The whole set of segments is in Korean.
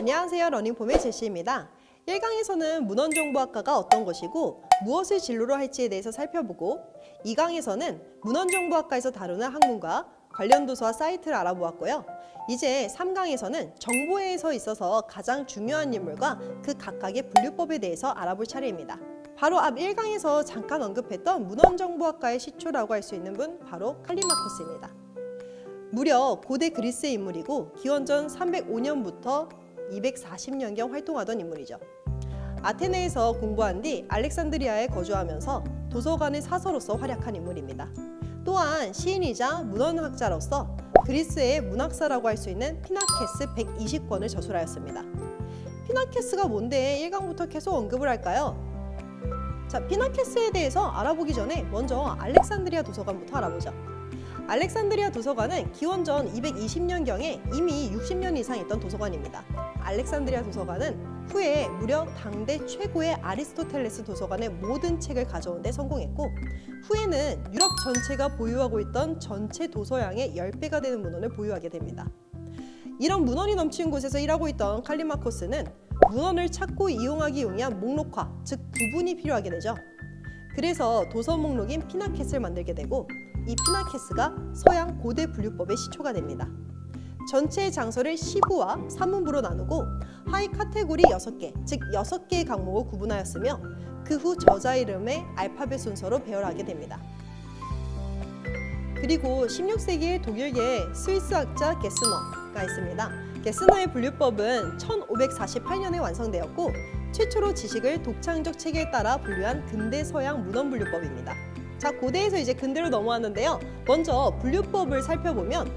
안녕하세요. 러닝폼의 제시입니다. 1강에서는 문헌정보학과가 어떤 것이고 무엇을 진로로 할지에 대해서 살펴보고 2강에서는 문헌정보학과에서 다루는 학문과 관련 도서와 사이트를 알아보았고요. 이제 3강에서는 정보회에서 있어서 가장 중요한 인물과 그 각각의 분류법에 대해서 알아볼 차례입니다. 바로 앞 1강에서 잠깐 언급했던 문헌정보학과의 시초라고 할 수 있는 분 바로 칼리마커스입니다. 무려 고대 그리스의 인물이고 기원전 305년부터 240년경 활동하던 인물이죠. 아테네에서 공부한 뒤 알렉산드리아에 거주하면서 도서관의 사서로서 활약한 인물입니다. 또한 시인이자 문헌학자로서 그리스의 문학사라고 할 수 있는 피나케스 120권을 저술하였습니다. 피나케스가 뭔데 1강부터 계속 언급을 할까요? 자, 피나케스에 대해서 알아보기 전에 먼저 알렉산드리아 도서관부터 알아보죠. 알렉산드리아 도서관은 기원전 220년경에 이미 60년 이상 있던 도서관입니다. 알렉산드리아 도서관은 후에 무려 당대 최고의 아리스토텔레스 도서관의 모든 책을 가져온 데 성공했고 후에는 유럽 전체가 보유하고 있던 전체 도서량의 10배가 되는 문헌을 보유하게 됩니다. 이런 문헌이 넘치는 곳에서 일하고 있던 칼리마코스는 문헌을 찾고 이용하기 용이한 목록화, 즉 구분이 필요하게 되죠. 그래서 도서 목록인 피나케스를 만들게 되고 이 피나케스가 서양 고대 분류법의 시초가 됩니다. 전체 장서를 시부와 산문부로 나누고 하위 카테고리 6개, 즉 6개의 강목을 구분하였으며 그 후 저자 이름의 알파벳 순서로 배열하게 됩니다. 그리고 16세기의 독일계 스위스 학자 게스너가 있습니다. 게스너의 분류법은 1548년에 완성되었고 최초로 지식을 독창적 체계에 따라 분류한 근대 서양 문헌 분류법입니다. 자, 고대에서 이제 근대로 넘어왔는데요. 먼저 분류법을 살펴보면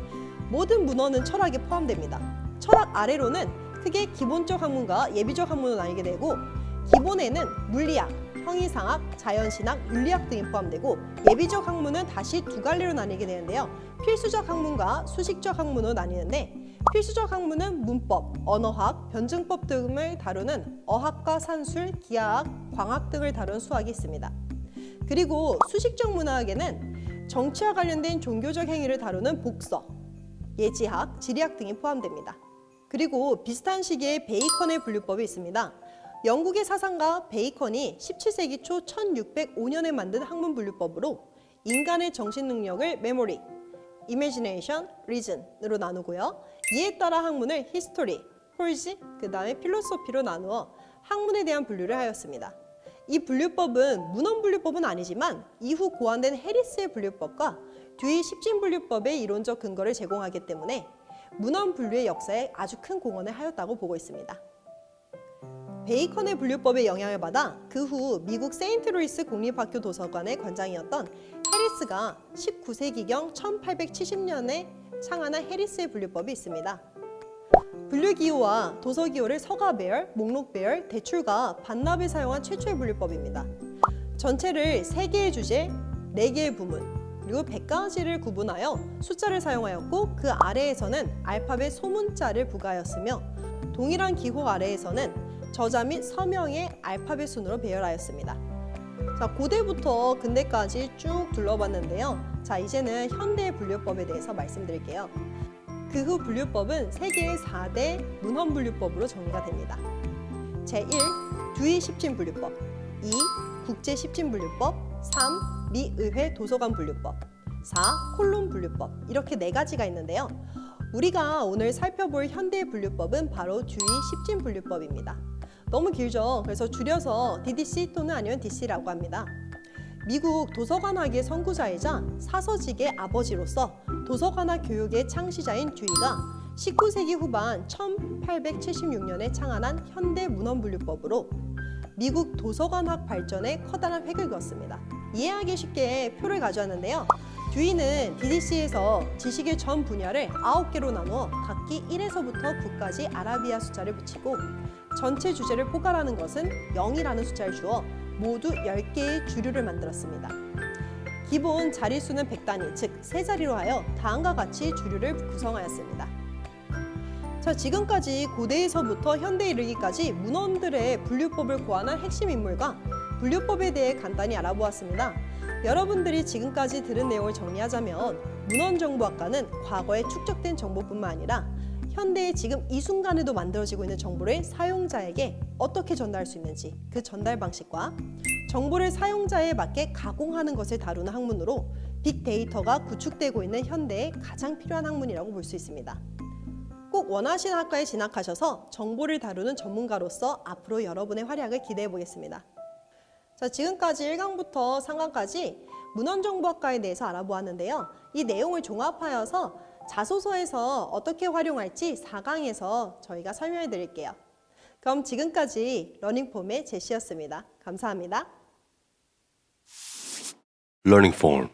모든 문헌은 철학에 포함됩니다. 철학 아래로는 크게 기본적 학문과 예비적 학문으로 나뉘게 되고 기본에는 물리학, 형이상학, 자연신학, 윤리학 등이 포함되고 예비적 학문은 다시 두 갈래로 나뉘게 되는데요. 필수적 학문과 수식적 학문으로 나뉘는데 필수적 학문은 문법, 언어학, 변증법 등을 다루는 어학과 산술, 기하학, 광학 등을 다루는 수학이 있습니다. 그리고 수식적 문학에는 정치와 관련된 종교적 행위를 다루는 복서, 예지학, 지리학 등이 포함됩니다. 그리고 비슷한 시기에 베이컨의 분류법이 있습니다. 영국의 사상가 베이컨이 17세기 초 1605년에 만든 학문 분류법으로 인간의 정신 능력을 memory, imagination, reason으로 나누고요. 이에 따라 학문을 history, prose, 그 다음에 philosophy로 나누어 학문에 대한 분류를 하였습니다. 이 분류법은 문헌 분류법은 아니지만 이후 고안된 해리스의 분류법과 듀이 십진분류법의 이론적 근거를 제공하기 때문에 문헌 분류의 역사에 아주 큰 공헌을 하였다고 보고 있습니다. 베이컨의 분류법에 영향을 받아 그 후 미국 세인트루이스 공립학교 도서관의 관장이었던 해리스가 19세기경 1870년에 창안한 해리스의 분류법이 있습니다. 분류기호와 도서기호를 서가 배열, 목록 배열, 대출과 반납에 사용한 최초의 분류법입니다. 전체를 3개의 주제, 4개의 부문, 그리고 100가지를 구분하여 숫자를 사용하였고 그 아래에서는 알파벳 소문자를 부과하였으며 동일한 기호 아래에서는 저자 및 서명의 알파벳 순으로 배열하였습니다. 자, 고대부터 근대까지 쭉 둘러봤는데요. 자, 이제는 현대의 분류법에 대해서 말씀드릴게요. 그 후 분류법은 세계의 4대 문헌 분류법으로 정리가 됩니다. 제1. 듀이 십진분류법 2. 국제 십진분류법 3. 미 의회 도서관 분류법 4. 콜론 분류법 이렇게 4가지가 있는데요. 우리가 오늘 살펴볼 현대의 분류법은 바로 듀이 십진분류법입니다. 너무 길죠? 그래서 줄여서 DDC 또는 아니면 DC라고 합니다. 미국 도서관학의 선구자이자 사서직의 아버지로서 도서관학 교육의 창시자인 듀이가 19세기 후반 1876년에 창안한 현대 문헌분류법으로 미국 도서관학 발전에 커다란 획을 그었습니다. 이해하기 쉽게 표를 가져왔는데요. 듀이는 DDC에서 지식의 전 분야를 9개로 나누어 각기 1에서부터 9까지 아라비아 숫자를 붙이고 전체 주제를 포괄하는 것은 0이라는 숫자를 주어 모두 10개의 주류를 만들었습니다. 기본 자릿수는 100단위, 즉 3자리로 하여 다음과 같이 주류를 구성하였습니다. 자, 지금까지 고대에서부터 현대에 이르기까지 문헌들의 분류법을 고안한 핵심 인물과 분류법에 대해 간단히 알아보았습니다. 여러분들이 지금까지 들은 내용을 정리하자면 문헌정보학과는 과거에 축적된 정보뿐만 아니라 현대의 지금 이 순간에도 만들어지고 있는 정보를 사용자에게 어떻게 전달할 수 있는지 그 전달 방식과 정보를 사용자에 맞게 가공하는 것을 다루는 학문으로 빅데이터가 구축되고 있는 현대에 가장 필요한 학문이라고 볼 수 있습니다. 꼭 원하시는 학과에 진학하셔서 정보를 다루는 전문가로서 앞으로 여러분의 활약을 기대해 보겠습니다. 자, 지금까지 1강부터 3강까지 문헌정보학과에 대해서 알아보았는데요. 이 내용을 종합하여서 자소서에서 어떻게 활용할지 4강에서 저희가 설명해 드릴게요. 그럼 지금까지 러닝폼의 제시였습니다. 감사합니다. Learning Form